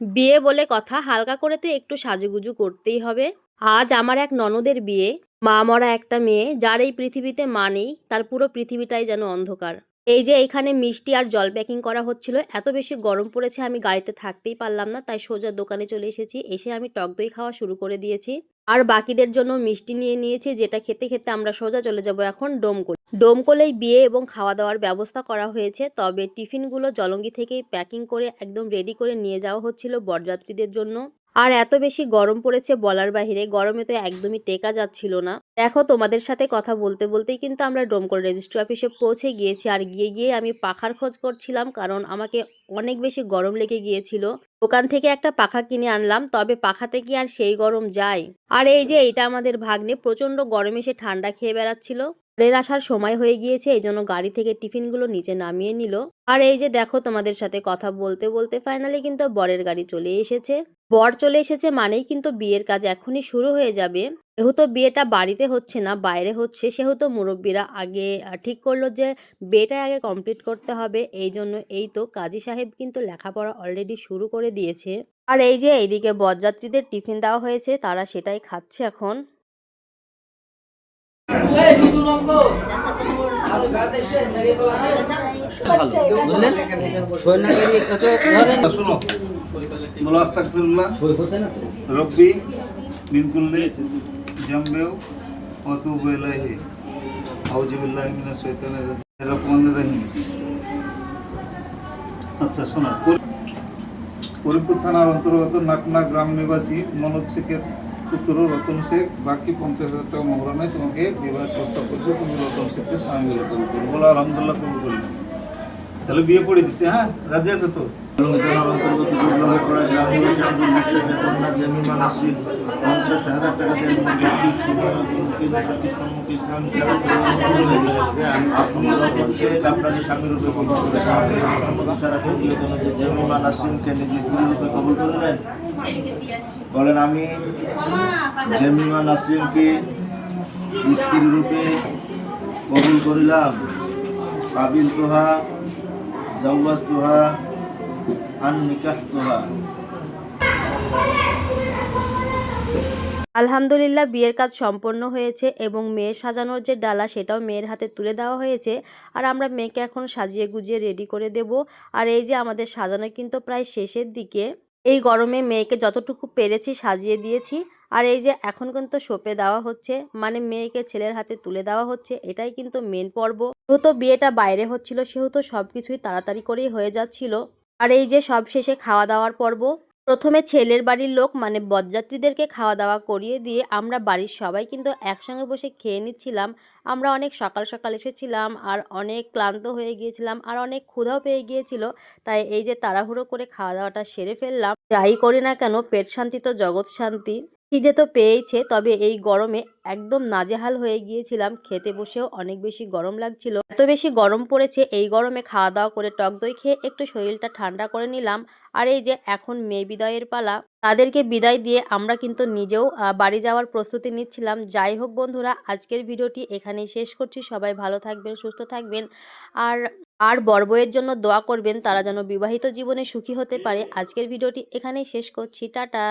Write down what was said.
বিয়ে বলে কথা, হালকা করে তো একটু সাজুগুজু করতেই হবে। আজ আমার এক ননদের বিয়ে। মা মরা একটা মেয়ে, যার এই পৃথিবীতে মা নেই, তার পুরো পৃথিবীটাই যেন অন্ধকার। এই যে এইখানে মিষ্টি আর জল প্যাকিং করা হচ্ছিল, এত বেশি গরম পড়েছে আমি গাড়িতে থাকতেই পারলাম না, তাই সোজা দোকানে চলে এসেছি। এসে আমি টক দই খাওয়া শুরু করে দিয়েছি। আর বাকিদের জন্য মিষ্টি নিয়ে নিয়েছি, যেটা খেতে খেতে আমরা সোজা চলে যাব এখন ডোমকল। ডোমকলেই বিয়ে এবং খাওয়া দাওয়ার ব্যবস্থা করা হয়েছে, তবে টিফিনগুলো জলঙ্গি থেকেই প্যাকিং করে একদম রেডি করে নিয়ে যাওয়া হচ্ছিল বরযাত্রীদের জন্য। আর এত বেশি গরম পড়েছে বলার বাহিরে, গরমে তো একদমই টেকা যাচ্ছিল না। দেখো, তোমাদের সাথে কথা বলতে বলতেই কিন্তু আমরা ডোমকল রেজিস্ট্রি অফিসে পৌঁছে গিয়েছি। আর গিয়ে আমি পাখার খোঁজ করছিলাম, কারণ আমাকে অনেক বেশি গরম লেগে গিয়েছিল। দোকান থেকে একটা পাখা কিনে আনলাম, তবে পাখাতে কি আর সেই গরম যায়? আর এই যে এইটা আমাদের ভাগ্নে, প্রচন্ড গরমে সে ঠান্ডা খেয়ে বেড়াচ্ছিল। বরের আসার সময় হয়ে গিয়েছে, এই জন্য গাড়ি থেকে টিফিনগুলো নিচে নামিয়ে নিল। আর এই যে দেখো, তোমাদের সাথে কথা বলতে বলতে ফাইনালি কিন্তু বরের গাড়ি চলে এসেছে। বর চলে এসেছে মানেই কিন্তু বিয়ের কাজ এখনই শুরু হয়ে যাবে। যেহেতু বিয়েটা বাড়িতে হচ্ছে না, বাইরে হচ্ছে, সেহেতু মুরব্বীরা আগে ঠিক করলো যে বিয়েটা আগে কমপ্লিট করতে হবে। এই জন্য এই তো কাজী সাহেব কিন্তু লেখাপড়া অলরেডি শুরু করে দিয়েছে। আর এই যে এইদিকে বরযাত্রীদের টিফিন দেওয়া হয়েছে, তারা সেটাই খাচ্ছে এখন। শুনো, বলো আস্তাগফিরুল্লাহ রব্বি মিন কুল্লি জামবিও ওয়া তুবু ইলাইহি আউযু বিল্লাহি মিনাশ শাইতানির রাহমানির রহিম। আচ্ছা শোনো, ফরিদপুর থানার অন্তর্গত নাকনা গ্রাম নিবাসী মনোজ শেখের পুত্র রতন শেখ বাকি 50,000 টাকা মোহরানায় তোমাকে বিবাহ প্রস্তাব করেছে। তুমি রতন শেখকে স্বামী বলে কবুল করো। বলো আলহামদুলিল্লাহ, কবুল করলে। তাহলে বিয়ে পড়ে দিচ্ছে। হ্যাঁ, রাজি আছে তো? বলেন, আমি জেমিমা নাসরিনকে স্ত্রী রূপে কবুল করিলাম। কাবিল তোহা জাওয়াজ তোহা আন নিকাহ তোহা। আলহামদুলিল্লাহ, বিয়ের কাজ সম্পন্ন হয়েছে এবং মেয়ের সাজানোর যে ডালা সেটাও মেয়ের হাতে তুলে দেওয়া হয়েছে। আর আমরা মেয়েকে এখন সাজিয়ে গুজিয়ে রেডি করে দেব। আর এই যে আমাদের সাজানো কিন্তু প্রায় শেষের দিকে। এই গরমে মেয়েকে যতটুকু পেরেছি সাজিয়ে দিয়েছি। আর এই যে এখন কিন্তু শোপে দেওয়া হচ্ছে, মানে মেয়েকে ছেলের হাতে তুলে দেওয়া হচ্ছে। এটাই কিন্তু মেন পর্ব। যেহেতু বিয়েটা বাইরে হচ্ছিল, সেহেতু সবকিছুই তাড়াতাড়ি করেই হয়ে যাচ্ছিল। আর এই যে সব শেষে খাওয়া দাওয়ার পর্ব। প্রথমে ছেলের বাড়ির লোক মানে বরযাত্রীদেরকে খাওয়া দাওয়া করিয়ে দিয়ে আমরা বাড়ির সবাই কিন্তু একসঙ্গে বসে খেয়ে নিচ্ছিলাম। আমরা অনেক সকাল সকাল এসেছিলাম আর অনেক ক্লান্ত হয়ে গিয়েছিলাম আর অনেক ক্ষুধাও পেয়ে গিয়েছিল। তাই এই যে তাড়াহুড়ো করে খাওয়া দাওয়াটা সেরে ফেললাম। যাই করি না কেন, পেট শান্তি তো জগৎ শান্তি। খিদে তো পেয়েছে, তবে এই গরমে একদম নাজেহাল হয়ে গিয়েছিলাম। খেতে বসেও অনেক বেশি গরম লাগছিল। এত বেশি গরম পড়েছে, এই গরমে খাওয়া দাওয়া করে টক দই খেয়ে একটু শরীরটা ঠান্ডা করে নিলাম। আর এই যে এখন মেয়ে বিদায়ের পালা, তাদেরকে বিদায় দিয়ে আমরা কিন্তু নিজেও বাড়ি যাওয়ার প্রস্তুতি নিচ্ছিলাম। যাই হোক বন্ধুরা, আজকের ভিডিওটি এখানেই শেষ করছি। সবাই ভালো থাকবেন, সুস্থ থাকবেন। আর আর বর বউয়ের জন্য দোয়া করবেন, তারা যেন বিবাহিত জীবনে সুখী হতে পারে। আজকের ভিডিওটি এখানেই শেষ করছি। টাটা।